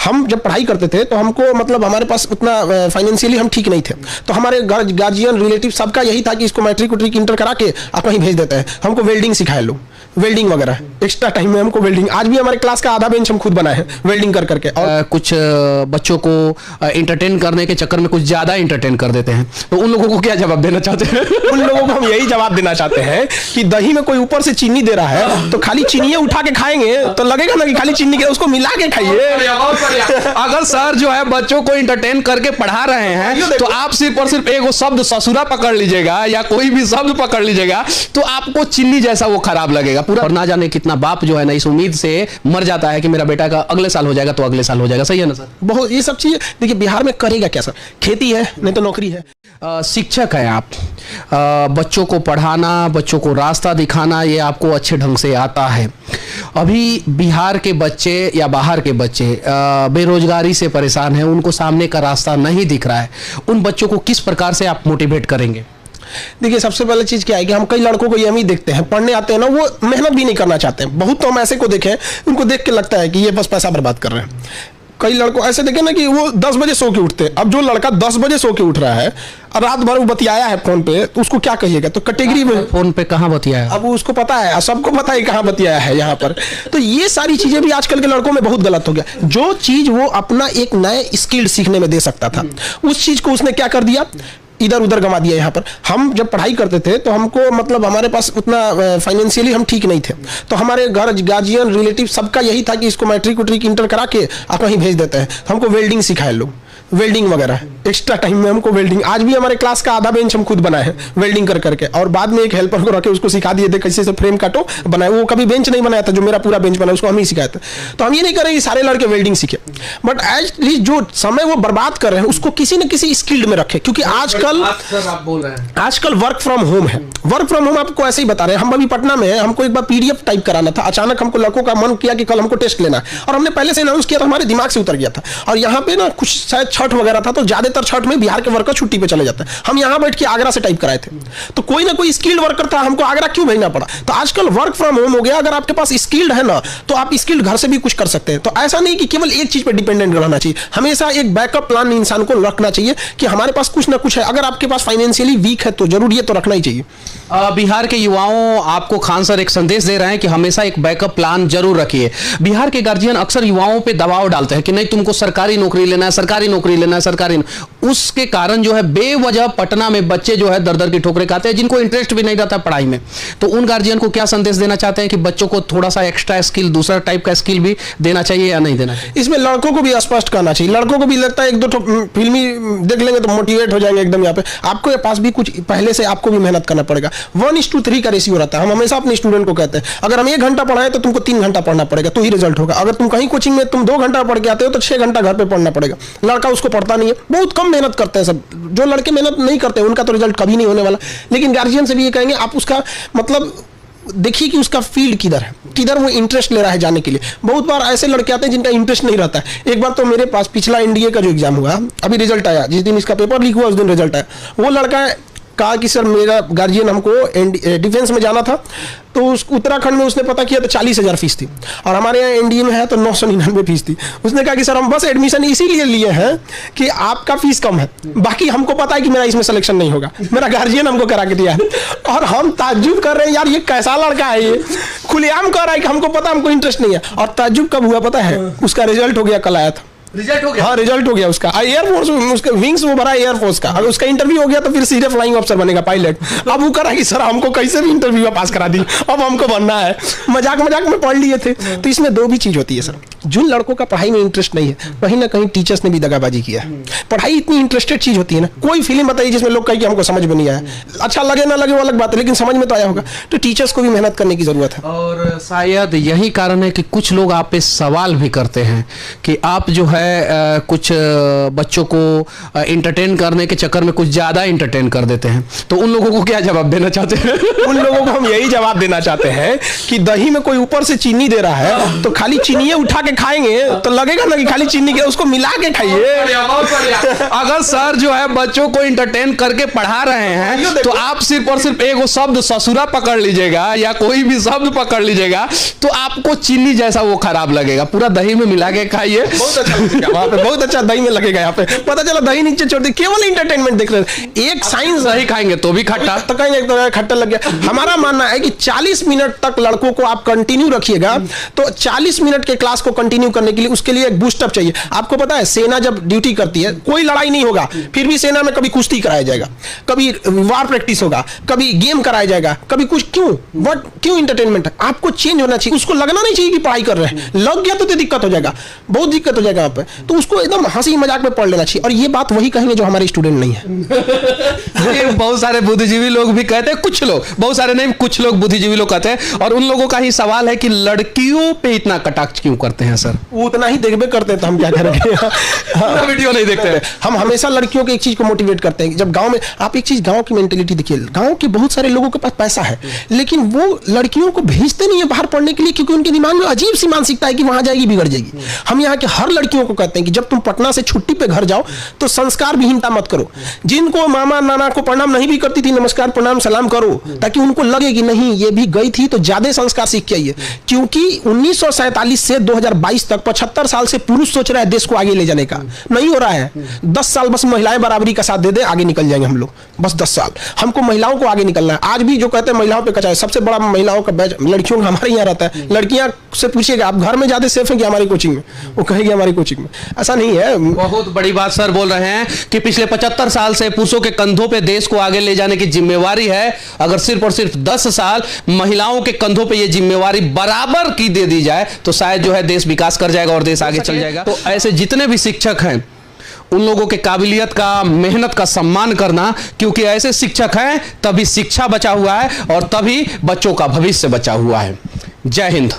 हम जब पढ़ाई करते थे तो हमको मतलब हमारे पास उतना फाइनेंशियली हम ठीक नहीं थे, तो हमारे गार्जियन रिलेटिव सबका यही था कि इसको मैट्रिक उट्रिक इंटर करा के आप वहीं भेज देते हैं। हमको वेल्डिंग सिखाए लोग, वेल्डिंग वगैरह एक्स्ट्रा टाइम में हमको वेल्डिंग, आज भी हमारे क्लास का आधा बेंच हम खुद बनाए हैं वेल्डिंग कर करके। और कुछ बच्चों को एंटरटेन करने के चक्कर में कुछ ज्यादा एंटरटेन कर देते हैं, तो उन लोगों को क्या जवाब देना चाहते हैं? उन लोगों को हम यही जवाब देना चाहते हैं कि दही में कोई ऊपर से चीनी दे रहा है तो खाली चीनी उठा के खाएंगे तो लगेगा ना कि खाली चीनी के, उसको मिला के खाइए। अगर सर जो है बच्चों को एंटरटेन करके पढ़ा रहे हैं तो आप सिर्फ और सिर्फ एक शब्द ससुरा पकड़ लीजिएगा या कोई भी शब्द पकड़ लीजिएगा तो आपको चीनी जैसा वो खराब लगेगा पूरा। और ना जाने कितना बाप जो है ना इस उम्मीद से मर जाता है कि मेरा बेटा का अगले साल हो जाएगा तो अगले साल हो जाएगा। सही है ना सर? बहुत ये सब चीजें देखिए बिहार में करेगा क्या सर, खेती है नहीं तो नौकरी है। शिक्षक है आप, बच्चों को पढ़ाना, बच्चों को रास्ता दिखाना ये आपको अच्छे ढंग से आता है। अभी बिहार के बच्चे या बाहर के बच्चे बेरोजगारी से परेशान हैं, उनको सामने का रास्ता नहीं दिख रहा है, उन बच्चों को किस प्रकार से आप मोटिवेट करेंगे? देखिए सबसे पहले चीज क्या है कि हम कई लड़कों को ये हम ही देखते हैं, पढ़ने आते हैं ना वो मेहनत भी नहीं करना चाहते हैं। बहुत तो हम ऐसे को देखे हैं उनको देख के लगता है कि ये बस पैसा बर्बाद कर रहे हैं। कई लड़कों ऐसे देखे ना कि वो 10 बजे सो के उठते हैं। अब जो लड़का 10 बजे सो के उठ रहा है और रात भर वो बतियाया है फोन पे तो उसको क्या कहिएगा? तो कैटेगरी में फोन पे कहाँ बतियाया? अब उसको पता है, सबको पता है कहाँ बतियाया है यहाँ पर। तो ये सारी चीजें भी आजकल के लड़कों में बहुत गलत हो गया। जो चीज वो अपना एक नए स्किल सीखने में दे सकता था उस चीज को उसने क्या कर दिया, इधर उधर गंवा दिया। यहाँ पर हम जब पढ़ाई करते थे तो हमको मतलब हमारे पास उतना फाइनेंशियली हम ठीक नहीं थे, तो हमारे गार्जियन रिलेटिव सबका यही था कि इसको मैट्रिक उट्रिक इंटर करा के आप वहीं भेज देते हैं। हमको वेल्डिंग सिखाए लोग, वेल्डिंग वगैरह एक्स्ट्रा टाइम में हमको वेल्डिंग, आज भी हमारे क्लास का आधा बेंच हम खुद बनाए हैं वेल्डिंग कर करके। और बाद में एक हेल्पर को रखे उसको सिखा दिए थे कैसे से फ्रेम काटो बनाए। वो कभी बेंच नहीं बनाया था, जो मेरा पूरा बेंच बना उसको हम ही सिखाया था। तो हम ये नहीं कर रहे कि सारे लड़के वेल्डिंग सीखे, बट एटलीस्ट जो समय वो बर्बाद कर रहे हैं उसको किसी न किसी स्किल्ड में रखे। क्योंकि आजकल आप बोल रहे हैं आजकल वर्क फ्रॉम होम है। वर्क फ्रॉम होम आपको ऐसे ही बता रहे हैं। हम अभी पटना में है, हमको एक बार पीडीएफ टाइप कराना था, अचानक हमको लड़कों का मन किया कि कल हमको टेस्ट लेना है और हमने पहले से अनाउंस किया था, हमारे दिमाग से उतर गया था। और यहाँ पे ना कुछ शायद छठ वगैरह था तो ज्यादातर छठ में बिहार के वर्कर छुट्टी पे चले जाते हैं। हम यहाँ बैठ के आगरा से टाइप कराए थे, तो कोई ना कोई स्किल्ड वर्कर था, हमको आगरा क्यों भेजना पड़ा? तो आजकल वर्क फ्रॉम होम हो गया। अगर आपके पास स्किल्ड है ना तो आप स्किल्ड घर से भी कुछ कर सकते हैं। तो ऐसा नहीं कि केवल एक चीज पर डिपेंडेंट रहना चाहिए, हमेशा एक बैकअप प्लान इंसान को रखना चाहिए कि हमारे पास कुछ ना कुछ है। अगर आपके पास फाइनेंशियली वीक है तो जरूर ये तो रखना ही चाहिए। बिहार के युवाओं आपको खान सर एक संदेश दे रहे हैं कि हमेशा एक बैकअप प्लान जरूर रखिए। बिहार के गार्जियन अक्सर युवाओं पे दबाव डालते हैं कि नहीं तुमको सरकारी नौकरी लेना है, सरकारी नौकरी लेना है, सरकारी। उसके कारण जो है बेवजह पटना में बच्चे जो है दर दर की ठोकरें खाते हैं जिनको इंटरेस्ट भी नहीं रहता पढ़ाई में। तो उन गार्जियन को क्या संदेश देना चाहते हैं कि बच्चों को थोड़ा सा एक्स्ट्रा स्किल, दूसरा टाइप का स्किल भी देना चाहिए या नहीं देना चाहिए? इसमें लड़कों को भी स्पष्ट करना चाहिए। लड़कों को भी लगता है एक दो फिल्मी देख लेंगे तो मोटिवेट हो जाएंगे एकदम। यहाँ पे आपको पास भी कुछ पहले से आपको भी मेहनत करना पड़ेगा। 1:3 का रेशियो रहता है। हम हमेशा अपने स्टूडेंट को कहते हैं अगर हम 1 घंटा पढ़ाए तो तुमको 3 घंटा पढ़ना पड़ेगा तो ही रिजल्ट होगा। अगर तुम कहीं कोचिंग में तुम 2 घंटा पढ़ के आते हो तो 6 घंटा घर पे पढ़ना पड़ेगा। लड़का उसको पढ़ता नहीं है, बहुत कम मेहनत करते हैं सब। जो लड़के मेहनत नहीं करते उनका तो रिजल्ट कभी नहीं होने वाला। लेकिन गार्जियन से भी ये कहेंगे आप उसका मतलब देखिए कि उसका फील्ड किधर है, किधर वो इंटरेस्ट ले रहा है जाने के लिए। बहुत बार ऐसे लड़के आते हैं जिनका इंटरेस्ट नहीं रहता है। एक बार तो मेरे पास पिछला एनडीए का जो एग्जाम हुआ, अभी रिजल्ट आया, जिस दिन इसका पेपर लीक हुआ उस दिन रिजल्ट आया। वो लड़का कहा कि सर मेरा गार्जियन हमको डिफेंस में जाना था, तो उस उत्तराखंड में उसने पता किया तो 40,000 फीस थी और हमारे यहाँ एनडीए में है तो 999 फीस थी। उसने कहा कि सर हम बस एडमिशन इसीलिए लिए हैं कि आपका फीस कम है, बाकी हमको पता है कि मेरा इसमें सिलेक्शन नहीं होगा। मेरा गार्जियन हमको करा के दिया है और हम ताज्जुब कर रहे हैं यार ये कैसा लड़का है, ये खुलेआम कह रहा है कि हमको पता हमको इंटरेस्ट नहीं है। और ताज्जुब कब हुआ पता है? उसका रिजल्ट हो गया, कल आया था रिजल्ट हो गया। हाँ रिजल्ट हो गया उसका। एयरफोर्स उसका विंग्स वो भरा एयरफोर्स का। अगर उसका इंटरव्यू हो गया तो फिर सीधे फ्लाइंग ऑफिसर बनेगा, पायलट। अब वो करा कि सर हमको कैसे भी इंटरव्यू पास करा दी, अब हमको बनना है। मजाक मजाक में पढ़ लिए थे। तो इसमें दो भी चीज होती है सर, जिन लड़कों का पढ़ाई में इंटरेस्ट नहीं है कहीं ना कहीं टीचर्स ने भी दगाबाजी किया है। पढ़ाई इतनी इंटरेस्टेड चीज होती है ना, कोई फिल्म बताइए जिसमें लोग कहें कि हमको समझ में नहीं आया, अच्छा लगे ना लगे वो अलग बात है, लेकिन समझ में तो आया होगा। तो टीचर्स को भी मेहनत करने की जरूरत है। और शायद यही कारण है कि कुछ लोग आप पे सवाल भी करते हैं कि आप जो है कुछ बच्चों को एंटरटेन करने के चक्कर में कुछ ज्यादा एंटरटेन कर देते हैं। तो उन लोगों को क्या जवाब देना चाहते हैं? उन लोगों को हम यही जवाब देना चाहते हैं कि दही में कोई ऊपर से चीनी दे रहा है तो खाली चीनी उठा के खाएंगे तो लगेगा ना कि खाली चीनी के, उसको मिला के खाइए। अगर सर जो है बच्चों को एंटरटेन करके पढ़ा रहे हैं तो आप सिर्फ और सिर्फ एक शब्द ससुरा पकड़ लीजिएगा या कोई भी शब्द पकड़ लीजिएगा तो आपको चीनी जैसा वो खराब लगेगा। पूरा दही में मिला के खाइए। बहुत अच्छा वहाँ पे बहुत अच्छा दही में लगेगा, यहाँ पे पता चला दही नीचे छोड़ दी, केवल इंटरटेनमेंट देख रहे हैं। एक साइंस दही खाएंगे तो भी खट्टा, तो कहेंगे तो खट्टा लग गया। हमारा मानना है कि 40 मिनट तक लड़कों को आप कंटिन्यू रखिएगा, तो 40 मिनट के क्लास को कंटिन्यू करने के लिए उसके लिए एक बूस्टअप चाहिए। आपको पता है सेना जब ड्यूटी करती है, कोई लड़ाई नहीं होगा, फिर भी सेना में कभी कुश्ती कराया जाएगा, कभी वार प्रैक्टिस होगा, कभी गेम कराया जाएगा, कभी कुछ। क्यों इंटरटेनमेंट है? आपको चेंज होना चाहिए, उसको लगना नहीं चाहिए कि पढ़ाई कर रहे हैं। लग गया तो दिक्कत हो जाएगा, बहुत दिक्कत हो जाएगा यहाँ पे। तो उसको एकदम हंसी मजाक में पढ़ लेना चाहिए। और ये बात वही कहेंगे जो हमारे स्टूडेंट नहीं है। ये बहुत सारे बुद्धिजीवी लोग भी कहते हैं, कुछ लोग, बहुत सारे नहीं, कुछ लोग बुद्धिजीवी लोग कहते हैं। और उन लोगों का ही सवाल है कि लड़कियों पे इतना कटाक्ष क्यों करते हैं सर? वो उतना ही देखबे करते हैं तो हम क्या करेंगे? पूरा वीडियो नहीं देखते हैं। हम हमेशा लड़कियों को एक चीज को मोटिवेट करते हैं। जब गांव में, आप एक चीज गांव की मेंटेलिटी देखिए, गांव के बहुत सारे लोगों के पास पैसा है, लेकिन वो लड़कियों को भेजते नहीं है बाहर पढ़ने के लिए, क्योंकि उनके दिमाग में अजीब सी मानसिकता है कि वहां जाएगी बिगड़ जाएगी। हम यहाँ के हर लड़कियों को कहते हैं कि जब तुम पटना से छुट्टी पे घर जाओ तो संस्कार विहीनता मत करो। जिनको मामा नाना को प्रणाम नहीं भी करती थी, नमस्कार प्रणाम सलाम करो, ताकि उनको लगे कि नहीं ये भी गई थी तो ज्यादा संस्कार सीख के आई है। क्योंकि 1947 से 2022 तक 75 साल से पुरुष सोच रहा है देश को आगे ले जाने का, नहीं हो रहा है। 10 साल बस महिलाएं बराबरी का साथ दे दे, आगे निकल जाएंगे हम लोग। बस 10 साल हमको महिलाओं को आगे निकलना है। आज भी जो कहते हैं महिलाओं पे कचा है, सबसे बड़ा महिलाओं का बैच लड़कियों का हमारे यहाँ रहता है। लड़कियां से पूछिएगा आप घर में ज्यादा सेफ है कि हमारी कोचिंग में, वो कहेगी हमारी कोचिंग में। ऐसा नहीं है। बहुत बड़ी बात सर बोल रहे हैं कि पिछले 75 साल से पुरुषों के कंधों पे देश को आगे ले जाने की जिम्मेवारी है। अगर सिर्फ और सिर्फ 10 साल महिलाओं के कंधों पे ये जिम्मेवारी बराबर की दे दी जाए तो शायद जो है देश विकास कर जाएगा और देश आगे चल जाएगा। तो ऐसे जितने भी शिक्षक हैं उन लोगों के काबिलियत का, मेहनत का सम्मान करना, क्योंकि ऐसे शिक्षक हैं तभी शिक्षा बचा हुआ है और तभी बच्चों का भविष्य बचा हुआ है। जय हिंद।